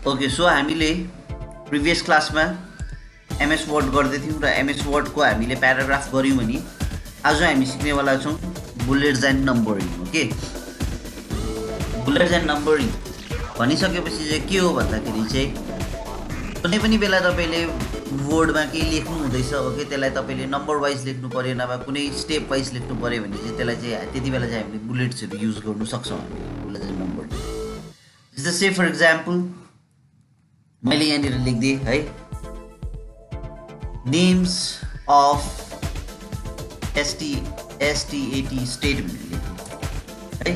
Okay, so हामीले previous क्लासमा MS word गर्दै थियौँ र एमएस वर्डको हामीले प्याराग्राफ गऱ्यौँ भने आज हामी सिक्नेवाला छौँ bullets and numbering. Okay, bullets and numbering भनिसकेपछि चाहिँ के हो भन्दाखेरि चाहिँ कुनै पनि बेला तपाईँले वर्डमा केही लेख्नु हुँदैछ, ओके, त्यसलाई तपाईँले नम्बर वाइज लेख्नु पऱ्यो नभए कुनै स्टेप वाइज लेख्नु पऱ्यो भने चाहिँ त्यसलाई चाहिँ त्यति बेला चाहिँ हामीले बुलेट्सहरू युज गर्नु सक्छौँ हामीले बुलेट्स एन्ड नम्बरिङ। जस्तै से फर इक्जाम्पल मैले यहाँनिर लेखिदिएँ है, नेम्स अफ एसटिएटी स्टेट भनेर लेखेँ है,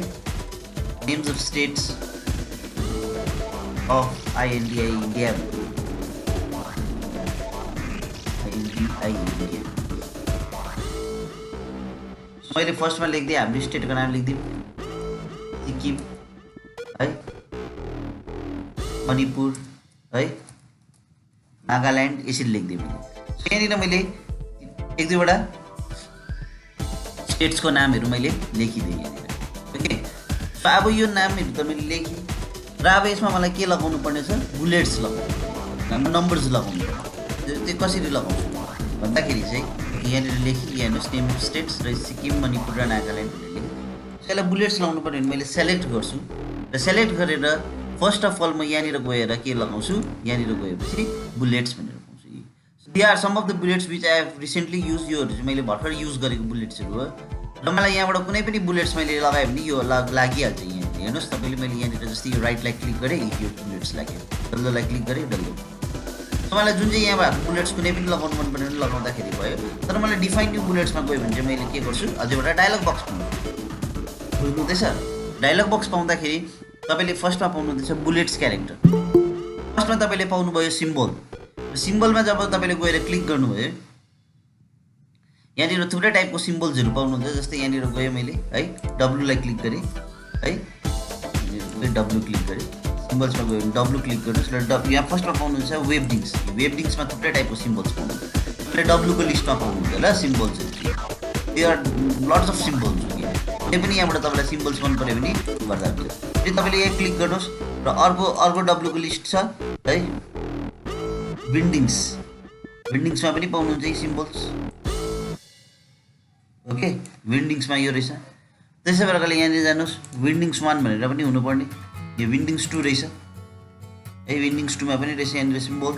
names of states of I N D I India India. मैले फर्स्टमा लेखिदिएँ हाम्रो स्टेटको नाम लेखिदिउँ सिक्किम है, मणिपुर है, नागाल्यान्ड यसरी लेखिदिएँ मैले। यहाँनिर मैले एक दुईवटा स्टेट्सको नामहरू मैले लेखिदिएँ यहाँनिर। ओके, सो अब यो नामहरू त मैले लेखेँ र अब यसमा मलाई के लगाउनु पर्ने छ, बुलेट्स लगाउनु, नम्बर्स लगाउनु पर्ने। त्यो कसरी लगाउँछु भन्दाखेरि चाहिँ यहाँनिर लेखेँ, यहाँ नेम अफ स्टेट्स र सिक्किम मणिपुर र नागाल्यान्ड भनेर लेखेँ। त्यसलाई बुलेट्स लगाउनु पर्ने भने मैले सेलेक्ट गर्छु र सेलेक्ट गरेर फर्स्ट अफ अल म यहाँनिर गएर के लगाउँछु, यहाँनिर गएपछि बुलेट्स भनेर पाउँछु। They are some of the bullets which I have recently use, योहरू चाहिँ मैले भर्खर युज गरेको बुलेट्सहरू हो र मलाई यहाँबाट कुनै पनि बुलेट्स मैले लगाएँ भने यो लागिहाल्छ। यहाँ हेर्नुहोस् तपाईँले, मैले यहाँनिर जस्तै यो राइटलाई क्लिक गरेँ, यो बुलेट्स लाग्यो, डल्लोलाई क्लिक गरेँ, डल्लो। मलाई जुन चाहिँ यहाँ भएको बुलेट्स कुनै पनि लगाउनु मन पर्ने लगाउँदाखेरि भयो, तर मलाई डिफाइन न्यू बुलेट्समा गयो भने चाहिँ मैले के गर्छु, अझै एउटा डायलग बक्स पाउँछु। बुझ्नुहुँदैछ? डायलग बक्स पाउँदाखेरि तपाईँले फर्स्टमा पाउनुहुँदैछ बुलेट्स क्यारेक्टर, फर्स्टमा तपाईँले पाउनुभयो सिम्बल। सिम्बलमा जब तपाईँले गएर क्लिक गर्नुभयो यहाँनिर थुप्रै टाइपको सिम्बल्सहरू पाउनुहुन्छ। जस्तै यहाँनिर गयो मैले है, डब्लुलाई क्लिक गरेँ है, डब्लु क्लिक गरेँ, सिम्बल्समा गयो भने डब्लु क्लिक गर्नुहोस् र यहाँ फर्स्टमा पाउनुहुन्छ वेबडिङ्स। वेबडिङ्समा थुप्रै टाइपको सिम्बल्स पाउनुहुन्छ, तपाईँले डब्लुको लिस्टमा पाउनुहुन्छ ल सिम्बल्सहरू। They are lots of symbols हो कि कुनै पनि यहाँबाट तपाईँलाई सिम्बल्स मन पऱ्यो भने गर्दा हुन्छ। फेरि तपाईँले यहाँ क्लिक गर्नुहोस् र अर्को डब्लुको लिस्ट छ है, विन्डिङ्स, विन्डिङ्समा पनि पाउनुहुन्छ यी सिम्बल्स। ओके, विन्डिङ्समा यो रहेछ। त्यसै प्रकारले यहाँनिर जानुहोस्, विन्डिङ्स 1 भनेर पनि हुनुपर्ने, यो विन्डिङ्स 2 रहेछ है, विन्डिङ्स 2मा पनि रहेछ यहाँनिर सिम्बल।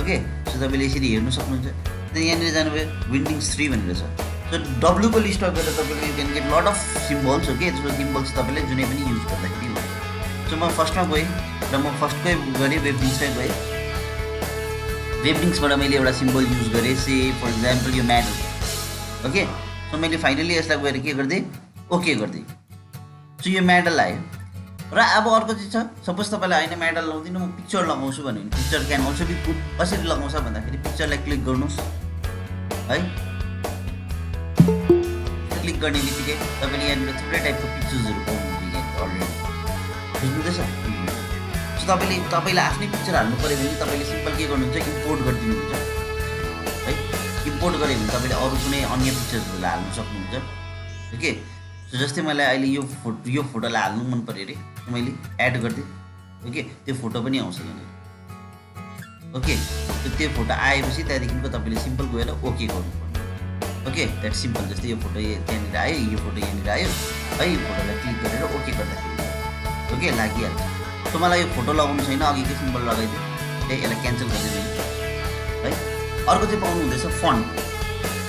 ओके, सो तपाईँले यसरी हेर्नु सक्नुहुन्छ। त्यहाँदेखि यहाँनिर जानुभयो विन्डिङ्स 3 भनेर छ। सो डब्लुको लिस्टमा गएर तपाईँले you can get lot of symbols. Okay, त्यसको सिम्बल्स तपाईँले जुनै पनि युज गर्दाखेरि हुन्छ। सो म फर्स्टमा गएँ र म फर्स्टकै गरेँ, वेबडिङ्समै गएँ। वेबडिङ्सबाट मैले एउटा सिम्बल युज गरेँ, से फर इक्जाम्पल यो म्याडल। ओके, सो मैले फाइनली यसलाई गएर के गरिदिएँ, ओके गरिदिएँ। सो यो मेडल आयो र अब अर्को चाहिँ छ, सपोज तपाईँलाई होइन मेडल लगाउँदिनँ म पिक्चर लगाउँछु भने picture can also be put. कसरी लगाउँछ भन्दाखेरि पिक्चरलाई क्लिक गर्नुहोस् है, क्लिक गर्ने बित्तिकै तपाईँले यहाँनिर थुप्रै टाइपको पिक्चर्सहरू पाउनुहुन्छ यहाँ अलरेडी। बुझ्नुहुँदैछ? सो तपाईँले आफ्नै पिक्चर हाल्नु पऱ्यो भने तपाईँले सिम्पल के गर्नुहुन्छ, इम्पोर्ट गरिदिनुहुन्छ है। इम्पोर्ट गऱ्यो भने तपाईँले अरू कुनै अन्य पिक्चर्सहरूलाई हाल्नु सक्नुहुन्छ। ओके, सो जस्तै मलाई अहिले यो फोटोलाई हाल्नु मन पऱ्यो अरे, मैले एड गरिदिएँ। ओके, त्यो फोटो पनि आउँछ यहाँनिर। ओके, त्यो फोटो आएपछि त्यहाँदेखिको तपाईँले सिम्पल गएर ओके गर्नुपर्ने। Okay, that simple. जस्तै यो फोटो त्यहाँनिर आयो, यो फोटो यहाँनिर आयो है, यो फोटोलाई क्लिक गरेर ओके गर्दाखेरि ओके लागिहाल्छ। सो मलाई यो फोटो लगाउनु छैन, अघिकै सिम्बल लगाइदिएँ है, यसलाई क्यान्सल गरिदिएँ है। अर्को चाहिँ पाउनु हुँदैछ फन्ट।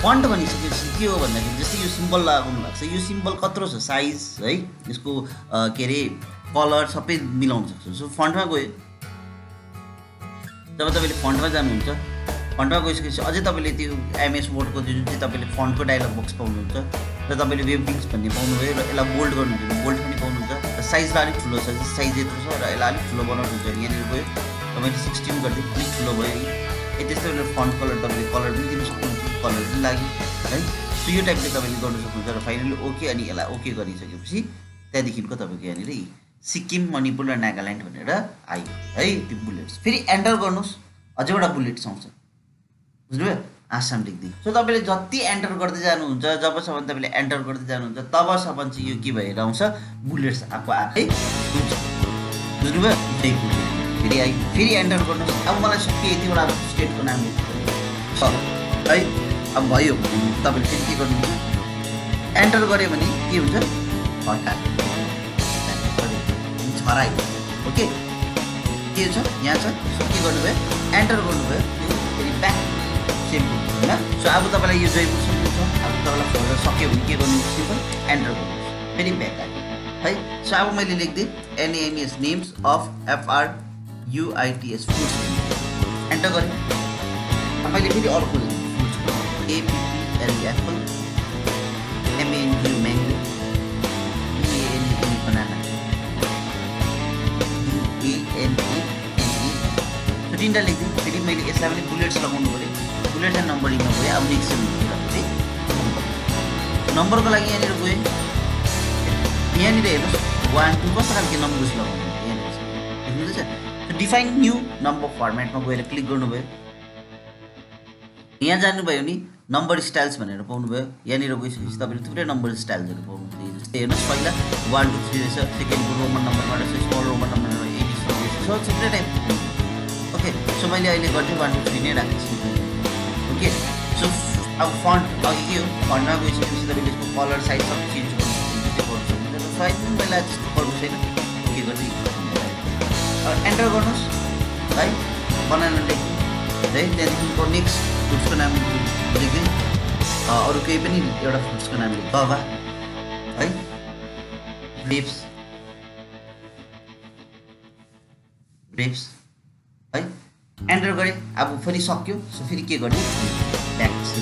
फन्ट भनिसकेपछि के हो भन्दाखेरि जस्तै यो सिम्बल लगाउनु भएको छ, यो सिम्बल कत्रो छ, साइज है, यसको के अरे कलर सबै मिलाउन सक्छु। सो फन्टमा गयो, जब तपाईँले फन्टमा जानुहुन्छ, फन्टमा गइसकेपछि अझै तपाईँले त्यो एमएस वर्डको जुन चाहिँ तपाईँले फन्टको डायलग बक्स पाउनुहुन्छ र तपाईँले वेबडिङ्स भन्ने पाउनुभयो र यसलाई बोल्ड गर्नुहुन्छ भने बोल्ड पनि पाउनुहुन्छ र साइजलाई अलिक ठुलो छ, साइज यत्रो छ र यसलाई अलिक ठुलो बनाउनुहुन्छ भने यहाँनिर गयो तपाईँले 16 गरिदियो, अलिक ठुलो भयो यी। त्यस्तै फन्ट कलर तपाईँले कलर पनि दिनु सक्नुहुन्छ, कलर पनि लाग्यो है। सो यो टाइपले तपाईँले गर्नु सक्नुहुन्छ र फाइनली ओके, अनि यसलाई ओके गरिसकेपछि त्यहाँदेखिको तपाईँको यहाँनिर सिक्किम मणिपुर र नागाल्यान्ड भनेर आयो है त्यो बुलेट्स। फेरि एन्टर गर्नुहोस्, अझै एउटा बुलेट्स आउँछ, बुझ्नुभयो? आसाम लेखिदिनु। सो तपाईँले जति एन्टर गर्दै जानुहुन्छ, जबसम्म तपाईँले एन्टर गर्दै जानुहुन्छ तबसम्म चाहिँ यो के भएर आउँछ, बुलेट्स आएको आएकै हुन्छ। बुझ्नुभयो जयपुर फेरि आयो फेरि एन्टर गर्नुहोस् अब मलाई सक्यो यतिवटा स्टेटको नाम छ है अब भयो तपाईँले फेरि के गर्नुहुन्छ एन्टर गऱ्यो भने के हुन्छ हटा छराइ ओके के छ यहाँ छ सो के गर्नुभयो एन्टर गर्नुभयो फेरि ब्याक सेम होइन सो अब तपाईँलाई यो जयपुर सक्नु छ अब तपाईँलाई फर्दर सक्यो भने के गर्नु सिम्पल एन्टर गर्नुहोस् फेरि ब्याक आयो है सो अब मैले लेखिदिएँ N M S names of FRUITS fruits enter गरेँ अब मैले फेरि अर्को APPL apple MANGO mango BANAN banana UANANE so तिनवटा लेखिदिएँ फेरि मैले यसलाई पनि बुलेट्स लगाउनु पऱ्यो बुलेट्स एन्ड नम्बरिङमा गएँ अब नेक्स्ट नम्बरको लागि यहाँनिर गएँ यहाँनिर हेर्नुहोस् 1 2 कस्तो खालको नम्बर्स लगाउनु यहाँनिर देख्नुहुँदैछ डिफाइन न्यू नम्बर फर्मेटमा गएर क्लिक गर्नुभयो यहाँ जानुभयो भने नम्बर स्टाइल्स भनेर पाउनुभयो यहाँनिर गइसकेपछि तपाईँले थुप्रै नम्बर स्टाइल्सहरू पाउनुहुन्छ जस्तै हेर्नुहोस् पहिला 1 2 3 रहेछ सेकेन्डको रोमन नम्बरबाट चाहिँ स्मल रोमन नम्बर 80 सो थुप्रै टाइप ओके सो मैले अहिले गर्थेँ 1 2 3 नै राखेको छु ओके सो अब फन्ट अघि के हो फन्टमा गइसकेपछि तपाईँले यसको कलर साइज सबै चेन्ज गर्नु सक्नुहुन्छ त्यो गर्नु सक्नुहुन्छ साइज पहिला त्यस्तो गर्नु छैन के गर्दै एन्टर गर्नुहोस् है बनाना लेख्नु है त्यहाँदेखिको नेक्स्ट फ्रुट्सको नाम लेख्दै अरू केही पनि एउटा फ्रुट्सको नाम लेख्नु गवा है ग्रेप्स है एन्टर गरेँ अब फेरि सक्यो सो फेरि के गर्ने ब्याक सो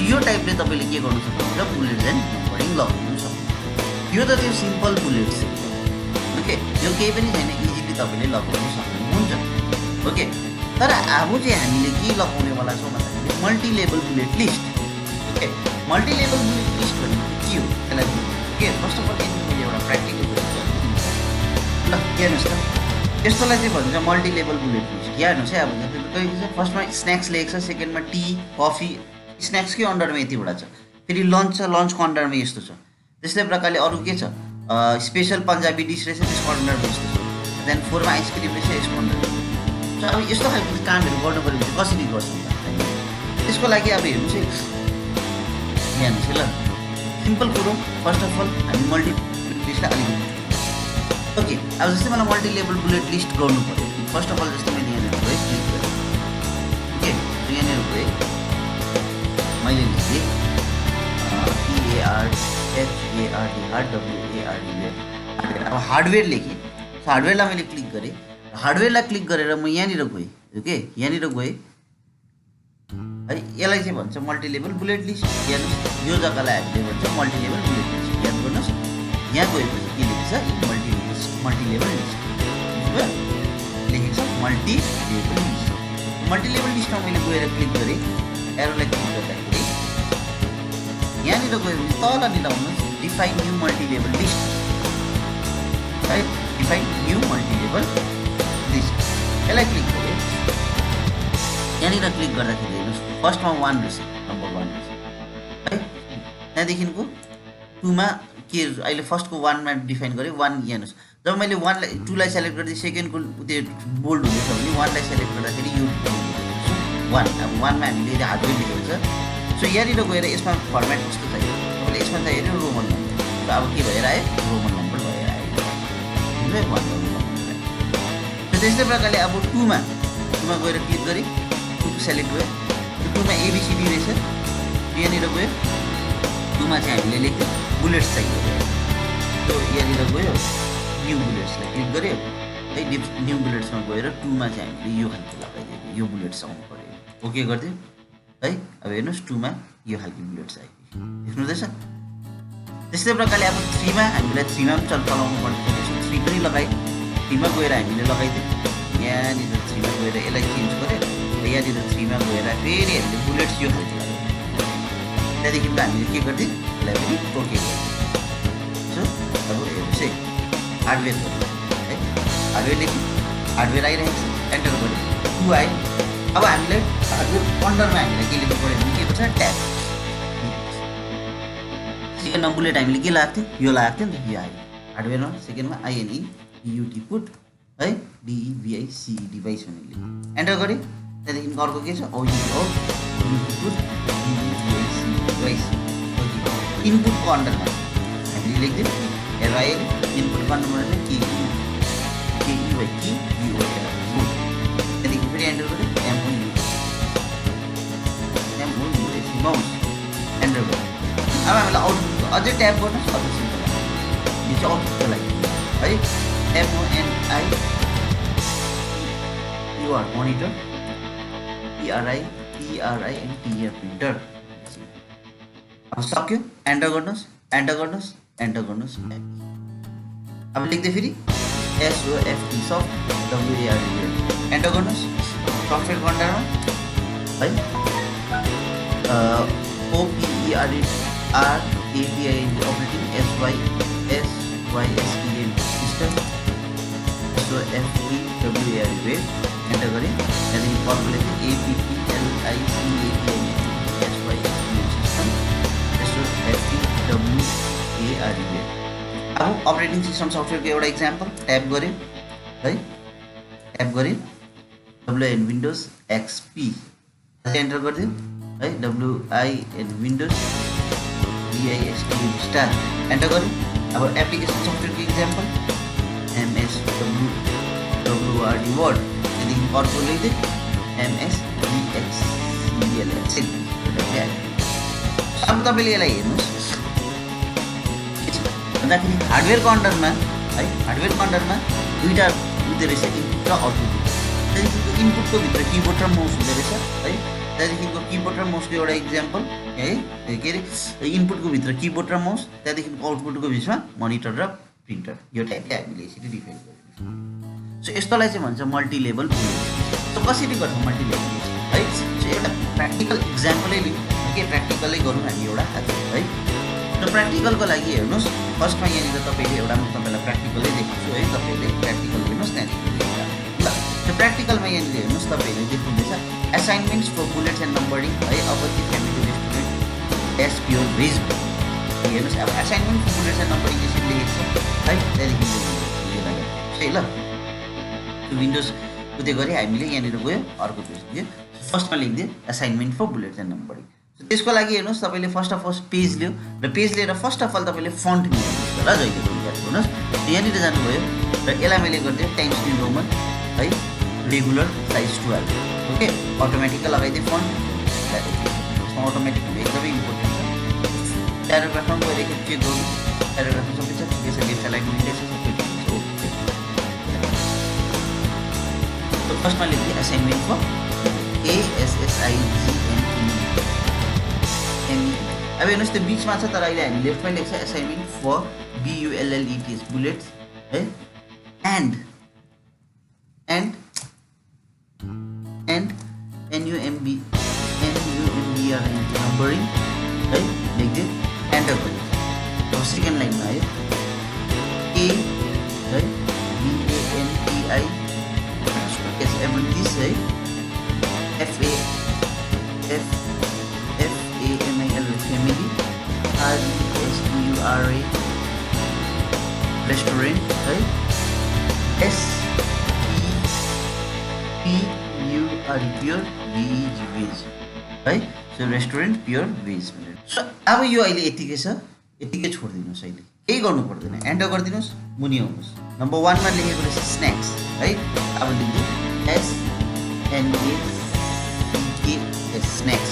यो टाइपले तपाईँले के गर्नु सक्नुहुन्छ बुलेट्स एन्ड नम्बरिङ लगाउनु सक्नुहुन्छ यो त त्यो सिम्पल बुलेट्स ओके यो केही पनि छैन इजिली तपाईँले लगाउनु सक्नुहुन्छ ओके तर अब चाहिँ हामीले के लगाउनेवाला छौँ भन्दाखेरि multilevel bullet list okay multilevel bullet list भनेको के हो त्यसलाई ओके फर्स्ट अफ अल मैले एउटा प्र्याक्टिकल ल हेर्नुहोस् त यस्तोलाई चाहिँ भन्छ मल्टिलेबल बुलेट लिस्ट यहाँ हेर्नुहोस् है अब फर्स्टमा स्न्याक्स लेखेको छ सेकेन्डमा टी कफी स्न्याक्सकै अन्डरमा यतिवटा छ फेरि लन्च छ लन्चको अन्डरमा यस्तो छ त्यस्तै प्रकारले अरू के छ स्पेसल पन्जाबी डिस रहेछ त्यसको अन्डरमा यस्तो छ त्यहाँदेखि 4मा आइसक्रिम रहेछ यसको अन्डरमा सो अब यस्तो खालको कामहरू गर्नु पऱ्यो भने कसरी गर्छौँ त त्यसको लागि अब हेर्नुहोस् है यहाँ हेर्नुहोस् है ल सिम्पल कुरो फर्स्ट अफ अल हामी मल्टिलेबल लिस्टलाई अलिकति ओके अब जस्तै मलाई मल्टिलेबल बुलेट लिस्ट गर्नु पऱ्यो फर्स्ट अफ अल जस्तै मैले यहाँनिर गएँ क्लिक गरेँ ओके यहाँनिर गएँ मैले लेखेँ PARHARDWARD अब हार्डवेयर लेखेँ हार्डवेयरलाई मैले क्लिक गरेँ हार्डवेयरलाई क्लिक गरेर म यहाँनिर गएँ ओके यहाँनिर गएँ है यसलाई चाहिँ भन्छ मल्टिलेबल बुलेट लिस्ट हेर्नुहोस् यो जग्गालाई हामीले भन्छ मल्टिलेबल बुलेट लिस्ट याद गर्नुहोस् यहाँ गएपछि के लेखेको छ मल्टिलेबल लिस्ट बुझ्नुभयो लेखेको छ मल्टिलेबल लिस्ट मल्टिलेबल लिस्टमा मैले गएर क्लिक गरेँ एरोलाई क्लिक गर्दाखेरि यहाँनिर गयो भने तलनिर आउनुहोस् डिफाइन न्यू मल्टिलेबल लिस्ट है डिफाइन न्यू मल्टिलेबल लिस्ट यसलाई क्लिक गरेँ यहाँनिर क्लिक गर्दाखेरि हेर्नुहोस् फर्स्टमा 1 रहेछ नम्बर 1 रहेछ है त्यहाँदेखिको 2मा के अहिले फर्स्टको 1मा डिफाइन गरेँ 1 हेर्नुहोस् जब मैले 1लाई 2लाई सेलेक्ट गर्दै सेकेन्डको त्यो बोल्ड हुँदैछ भने 1लाई सेलेक्ट गर्दाखेरि यो 1 अब 1मा हामीले हार्डवेयर लेखेको छ सो यहाँनिर गएर यसमा फर्मेट कस्तो चाहियो तपाईँले यसमा चाहियो अरे रोमन नम्बर र अब के भएर आयो रोमन नम्बर भएर आयो रोमन नम्बर सो त्यस्तै प्रकारले अब 2मा गएर क्लिक गरेँ 2 सेलेक्ट भयो त्यो 2मा ABCD रहेछ यहाँनिर गयो 2मा चाहिँ हामीले लेख्थ्यौँ बुलेट्स चाहियो त्यो यहाँनिर गयो न्यू बुलेट्सलाई क्लिक गऱ्यो है न्यू बुलेट्समा गएर 2मा चाहिँ हामीले यो खालको लगाइदियो यो बुलेट्स आउनु पऱ्यो ओके गरिदियो है अब हेर्नुहोस् 2मा यो खालको बुलेट्स आयो देख्नुहुँदैछ त्यस्तै प्रकारले अब 3मा हामीलाई 3मा पनि चलाउनु पर्ने 3 पनि लगाएँ 3मा गएर हामीले लगाइदियौँ यहाँनिर 3मा गएर यसलाई चेन्ज गऱ्यो र यहाँनिर 3मा गएर फेरि हामीले बुलेट्स यो खालको लगायौँ त्यहाँदेखि त हामीले के गरिदियौँ यसलाई पनि ओके गरिदियौँ सो अब हेर्नुहोस् है हार्डवेयर गर्नु है हार्डवेयर लेख्यौँ हार्डवेयर आइरहेको छ एन्टर गऱ्यौँ 2 आयो अब हामीलाई हार्डवेयर अन्डरमा हामीलाई के लेख्नु पऱ्यो भने के पर्छ ट्याब सेकेन्डमा बुलेट हामीले के लगाएको थियो यो लगाएको थियो नि त यो आयो हार्डवेयरमा सेकेन्डमा INE DUT पुट है DEVICE डिभाइस भनेर लेख्यो एन्टर गरेँ त्यहाँदेखि अर्को के छ औट पुट DEVICE डिभाइस इनपुटको अन्डरमा हामीले लेख्दियौँ हेराए इनपुटको अन्डरमा चाहिँ के त्यहाँदेखि फेरि एन्टर गरेँ माउस एन्टर गरेँ अब हामीलाई आउटपुटको अझै ट्याप गर्नुहोस् अझै सिम्पल यो चाहिँ आउटपुटको लागि है MONI you're monitor PRI and TR printer अब सक्यो एन्टर गर्नुहोस् अब लेख्दै फेरि SOFT सफ्ट WARD एन्टर गर्नुहोस् सफ्टवेयरको अन्डरमा है OPERATING operating SYSEN system SOFT WARD enter गरेँ त्यहाँदेखि फर्मुला चाहिँ APPLICATIN सिस्टम SOFT WARD अब अपरेटिङ सिस्टम सफ्टवेयरको एउटा इक्जाम्पल ट्याप गरेँ है WIN विन्डोज XP एन्टर गरिदिउँ है WIN Windows VISTM star enter गरेँ अब एप्लिकेसन सफ्टवेयरको इक्जाम्पल MS WRD वर्ड त्यहाँदेखि अर्को लेख्दै MS DXCL एक्सेल अब तपाईँले यसलाई हेर्नुहोस् भन्दाखेरि हार्डवेयरको अन्डरमा दुईवटा हुँदो रहेछ इनपुट र आउटपुट त्यहाँदेखिको इनपुटको भित्र किबोर्ड र माउस हुँदो रहेछ है त्यहाँदेखिको किबोर्ड र माउसको एउटा इक्जाम्पल है के अरे इनपुटको भित्र किबोर्ड र माउस त्यहाँदेखिको आउटपुटको बिचमा मोनिटर र प्रिन्टर यो टाइपले हामीले यसरी डिफाइन गरेको सो यस्तोलाई चाहिँ भन्छ मल्टिलेभल सो कसरी गर्छ मल्टिलेभल है सो एउटा प्र्याक्टिकल इक्जाम्पलै लिउँ के प्र्याक्टिकलै गरौँ हामी एउटा आज है र प्र्याक्टिकलको लागि हेर्नुहोस् फर्स्टमा यहाँनिर तपाईँले एउटा म तपाईँलाई प्र्याक्टिकलै देखाउँछु है तपाईँले प्र्याक्टिकल हेर्नुहोस् त्यहाँदेखि ल त्यो प्र्याक्टिकलमा यहाँनिर हेर्नुहोस् तपाईँहरूले देख्नुहुँदैछ assignments for bullets and numbering है Awadhi family restaurant is pure veg हेर्नुहोस् अब assignment for bullets and numbering यसरी लेखेको छ है त्यहाँदेखि है ल त्यो विन्डोज उयो गरेँ हामीले यहाँनिर गयो अर्को पेज दियो फर्स्टमा लेखिदियो assignment for bullets and numbering त्यसको लागि हेर्नुहोस् तपाईँले फर्स्ट अफ अल पेज लियो र पेज लिएर फर्स्ट अफ अल तपाईँले फन्ट मिलाउनुहोस् र जहिले पनि याद गर्नुहोस् यहाँनिर जानुभयो र यसलाई मैले गरिदिएँ टाइम्स न्यू रोमन है regular size 12 okay automatically लगाइदिएँ font यसमा अटोमेटिक हुनु एकदमै इम्पोर्टेन्ट छ प्याराग्राफमा गएर एकखेप चेक गर्नु प्याराग्राफमा सबै छ ठिकै छ लेफ्ट एलाइनमेन्ट छ सबै ठिकै छ ओके फर्स्टमा लेख्दै असाइनमेन्ट फर ASSIGNEME अब हेर्नुहोस् त्यो बिचमा छ तर अहिले हामी लेफ्टमा लेख्छ असाइनमेन्ट फर BULLETS बुलेट्स है एन्ड NUMBR नम्बरिङ है लेख्दै एन्टर गर्नु अब सेकेन्ड लाइनमा आयो A है BANTI एस एभन्टिस है FAMIL फ्यामिली RESTURA रेस्टुरेन्ट है SPUR प्योर भेज है सो रेस्टुरेन्ट प्योर भेज भनेर सो अब यो अहिले यतिकै छ यतिकै छोडिदिनुहोस् अहिले केही गर्नु पर्दैन एन्टर गरिदिनुहोस् मुनि आउनुहोस् नम्बर 1 मा लेखेको रहेछ स्न्याक्स है अब लेख्नु SNACS स्न्याक्स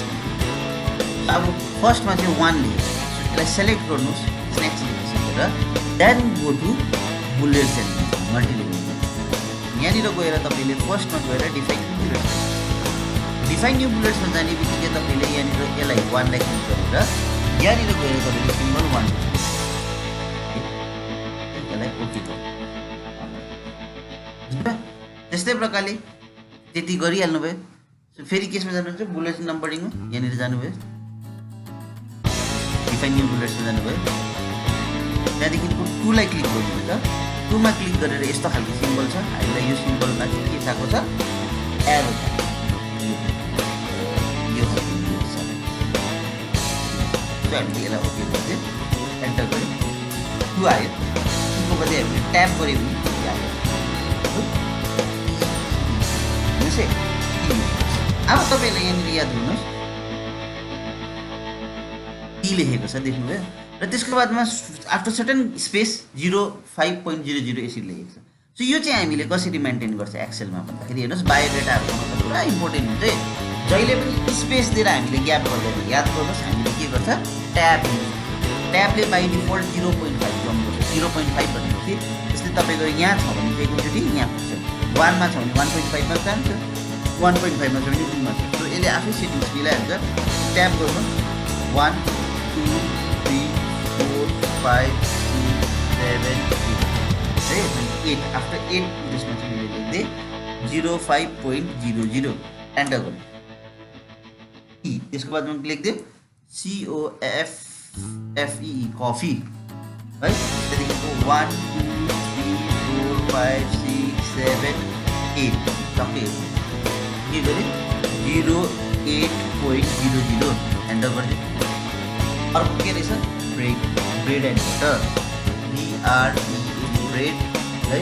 अब फर्स्टमा चाहिँ 1 लेखेको यसलाई सेलेक्ट गर्नुहोस् स्न्याक्स लेखिसकेर then go to bullets and multilevel यहाँनिर गएर तपाईँले फर्स्टमा गएर डिफाइन न्यू बुलेट्समा जाने बित्तिकै तपाईँले यहाँनिर यसलाई 1 लाई क्लिक गरेर यहाँनिर गएर तपाईँले सिम्बल 1 यसलाई ओके गर्नु त्यस्तै प्रकारले त्यति गरिहाल्नुभयो फेरि केसमा जानुहुन्छ बुलेट नम्बरिङमा यहाँनिर जानुभयो डिफाइन न्यू बुलेट्समा जानुभयो त्यहाँदेखिको 2 लाई क्लिक गर्नुहुन्छ 2 मा क्लिक गरेर यस्तो खालको सिम्बल छ हामीलाई यो सिम्बलमा के थाहा छ एरो छ यो हामीले यसलाई ओके गरिदियो एन्टर गऱ्यो 2 आयो 2 को बदली हामीले ट्याप गऱ्यो भने अब तपाईँले यहाँनिर याद गर्नुहोस् टी लेखेको छ देख्नुभयो र त्यसको बादमा आफ्टर सर्टन स्पेस 05.00 यसरी लेखेको छ। सो यो चाहिँ हामीले कसरी मेन्टेन गर्छ एक्सेलमा भन्दाखेरि हेर्नुहोस् बायोडेटाहरू बनाउन पुरा इम्पोर्टेन्ट हुन्छ है। जहिले पनि स्पेस दिएर हामीले ग्याप गर्दैन। याद गर्नुहोस् हामीले के गर्छ ट्याबले बाई डिफल्ट 0.5 कम गर्छ। 0.5 भनेपछि जस्तै तपाईँको यहाँ छ भने चाहिँ एकचोटि यहाँ पुग्छ, 1 मा छ भने 1.5 मा जान्छ, 1.5 मा छ भने 2 मा छ। सो यसले आफै सेटिङ्स मिलाइहाल्छ। ट्याब गर्नुहोस् 1 2 3 4 5 6 7 8 है 8 आफ्टर 8 त्यसमा चाहिँ मैले लेख्दै 05.00 एन्टर गर्नु। त्यसको बादमा लेख्दै COFFE कफी है। त्यहाँदेखिको 1 2 3 4 5 6 7 8 टक्कै के गरेँ 08.00 एन्टर गरिदिएँ। अर्को के रहेछ bread and butter BRED bread है।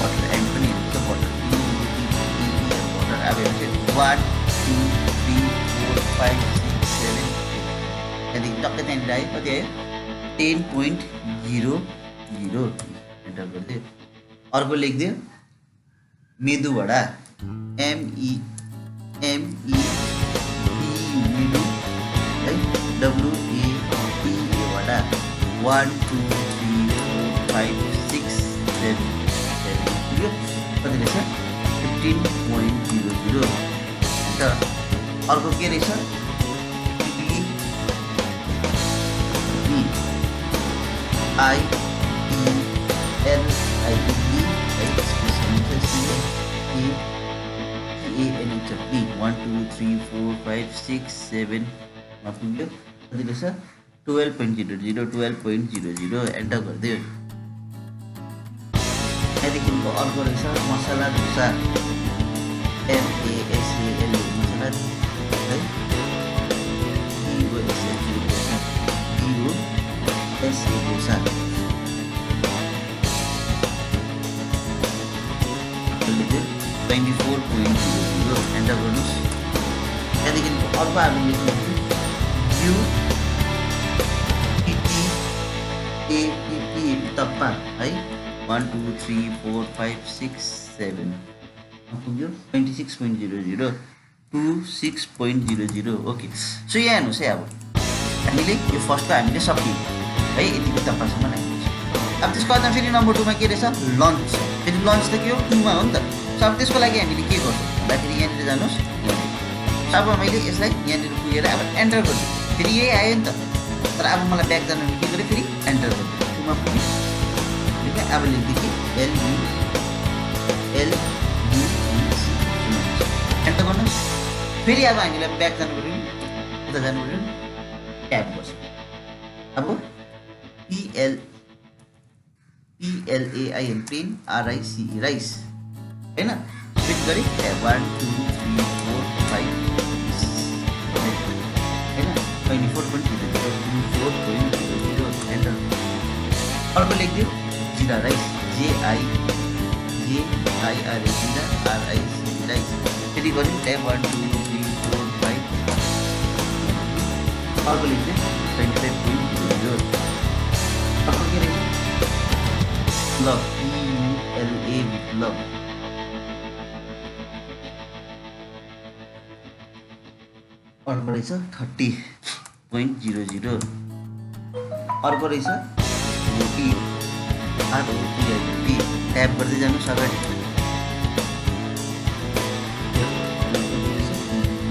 बटर एन्ड पनि हुन्छ बटर बटर अब हेर्नुहोस् 1 2 3 4 5 6 7 त्यहाँदेखि टक्कै त्यहाँनिर आयो कति आयो 10.00 एन्टर गरिदियो। अर्को लेखिदियो मेदुवडा MEDU मेदु है WADA वडा 1 2 3 4 5 6 7 पुग्यो कति रहेछ 15.00 एन्टर। अर्को के रहेछ चटनी 1 2 3 4 5 6 7 मा पुग्यो कति रहेछ 12.00 एन्टर गरिदियो। त्यहाँदेखिको अर्को रहेछ मसला डोसा MASAL मसला है DOSA डोसा 24.00 एन्टर गर्नुहोस्। त्यहाँदेखिको अर्को हामीले लेख्नुहुन्छ टप्पा है 1 2 3 4 5 6 7 पुग्यो 26.00 26.00 ओके। सो यहाँ हेर्नुहोस् है अब हामीले यो फर्स्टको हामीले सक्यौँ है यतिको टप्पासम्म आइपुग्छ। अब त्यसको बादमा फेरि नम्बर 2 मा के रहेछ लन्च छ। फेरि लन्च त के हो 2 मा हो नि त। सो अब त्यसको लागि हामीले के गर्छौँ भन्दाखेरि यहाँनिर जानुहोस् अब मैले यसलाई यहाँनिर पुगेर अब एन्टर गर्छु फेरि यही आयो नि त। तर अब मलाई ब्याक जानु के गरेँ फेरि एन्टर गर्छु 2 मा पुगेँ ठीक है। अब लेख्दै कि LUNC एन्टर गर्नुहोस्। फेरि अब हामीलाई ब्याक जानु पऱ्यो उता जानु पऱ्यो ट्याब गर्छ। अब PLAIN प्लेन RICE राइस हैन स्विच गरेँ 1 2 3 4 5 हैन 24.00 24.00 एन्टर। अर्को लेखिदियो जिरा राइस JIRA जिरा RICE राइस फेरि गऱ्यो ट्याब 1 2 3 4 5 अर्को लेखिदियो 25.00। अर्को के रहेछ लभ EULA विथ लभ अर्को रहेछ 30.00। अर्को रहेछ रोटी रोटी ट्याप गर्दै जानुहोस् अगाडि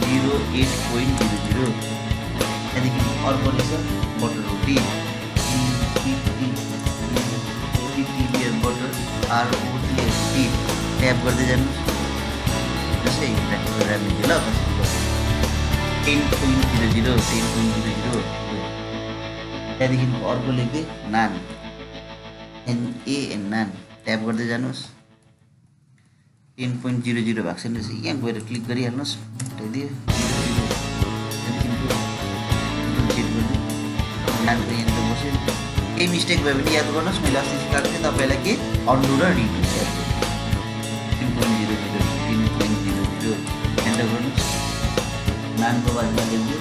08.00। त्यहाँदेखि अर्को रहेछ बटर रोटी बटर ROTI ट्याप गर्दै जानुहोस् जस्तै प्र्याक्टिस गरेर हामीले ल कसरी गर्छ 10.00 10.00। त्यहाँदेखि अर्को लेख्दै नान NAN नान ट्याप गर्दै जानुहोस् 10.00 भएको छैन यहाँ गएर क्लिक गरिहाल्नुहोस् हटाइदियो 00। त्यहाँदेखिको नानको यहाँनिर बस्यो केही मिस्टेक भयो भने याद गर्नुहोस्, मैले अस्ति सिकाएको थिएँ तपाईँलाई के अन्डु र रिडु याद गर्नु 15.00 एन्टर गर्नुहोस्। नानको बादमा लेख्नु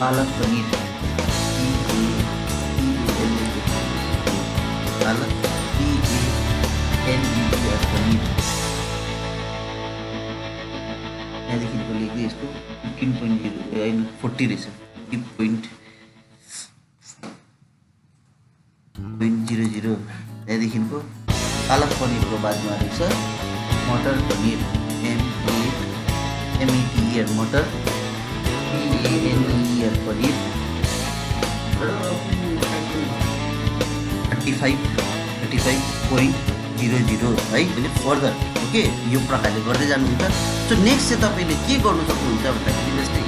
पालक पनिर पालक PANER पनिर। यहाँदेखिको लेख्दै यसको 15.0 होइन 40 रहेछ 50.00। त्यहाँदेखिको पालक पनिरको बादमा रहेछ मटर पनिर METER मटर PANER पनिर 35.00 है। भने फर्दर ओके यो प्रकारले गर्दै जानुहुन्छ। सो नेक्स्ट चाहिँ तपाईँले के गर्नु सक्नुहुन्छ भन्दाखेरि जस्तै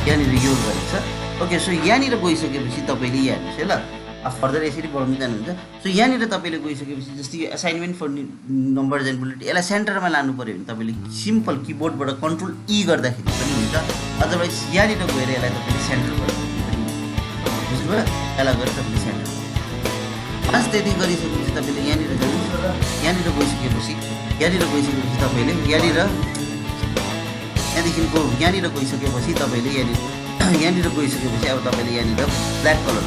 यहाँनिर यो गरेको छ ओके। सो यहाँनिर गइसकेपछि तपाईँले यहाँ हेर्नुहोस् है ल, अब फर्दर यसरी बढाउँदै जानुहुन्छ। सो यहाँनिर तपाईँले गइसकेपछि जस्तै यो assignment for numbers and bullet यसलाई सेन्टरमा लानु पऱ्यो भने तपाईँले सिम्पल किबोर्डबाट कन्ट्रोल E गर्दाखेरि पनि हुन्छ, अदरवाइज यहाँनिर गएर यसलाई तपाईँले सेन्टर गर्नु पनि बुझ्नुभयो। यसलाई गएर तपाईँले सेन्टर वान्स त्यति गरिसकेपछि तपाईँले यहाँनिर जानुहोस्। यहाँनिर गइसकेपछि तपाईँले यहाँदेखिको यहाँनिर गइसकेपछि तपाईँले यहाँनिर गइसकेपछि अब तपाईँले यहाँनिर ब्ल्याक कलर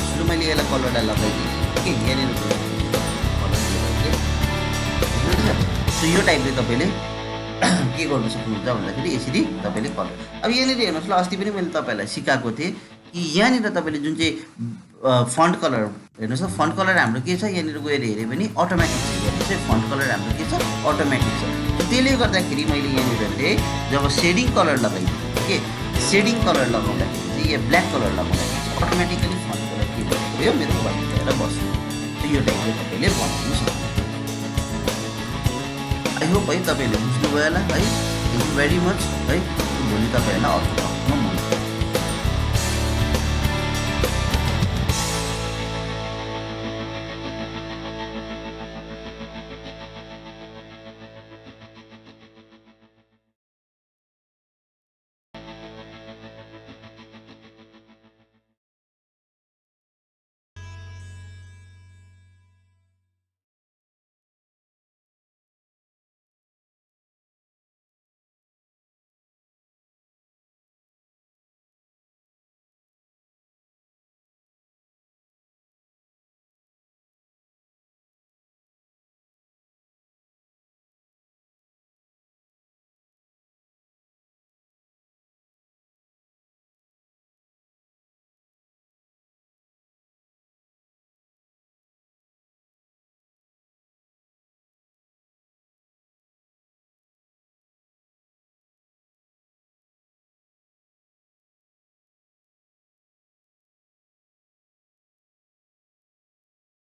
सुरु मैले यसलाई कलरलाई लगाइदिएँ ओके। यहाँनिर सो यो टाइपले तपाईँले के गर्नु सक्नुहुन्छ भन्दाखेरि यसरी तपाईँले कलर। अब यहाँनिर हेर्नुहोस् ल, अस्ति पनि मैले तपाईँलाई सिकाएको थिएँ कि यहाँनिर तपाईँले जुन चाहिँ फन्ट कलर हेर्नुहोस् न, फन्ट कलर हाम्रो के छ यहाँनिर गएर हेऱ्यो भने अटोमेटिक छ। हेर्नुहोस् है फन्ट कलर हाम्रो के छ अटोमेटिक छ। त्यसले गर्दाखेरि मैले यहाँनिर चाहिँ जब सेडिङ कलर लगाइदिएँ ओके, सेडिङ कलर लगाउँदाखेरि चाहिँ या ब्ल्याक कलर लगाउँदाखेरि अटोमेटिकली फन्ट कलर के भयो मेरो वाइट भएर बस्यो। यो टाइपले तपाईँले बनाउनु सक्नुहुन्छ। आई होप है तपाईँहरूले बुझ्नुभयो होला है। थ्याङ्क यू भेरी मच है। भोलि तपाईँहरूलाई अर्को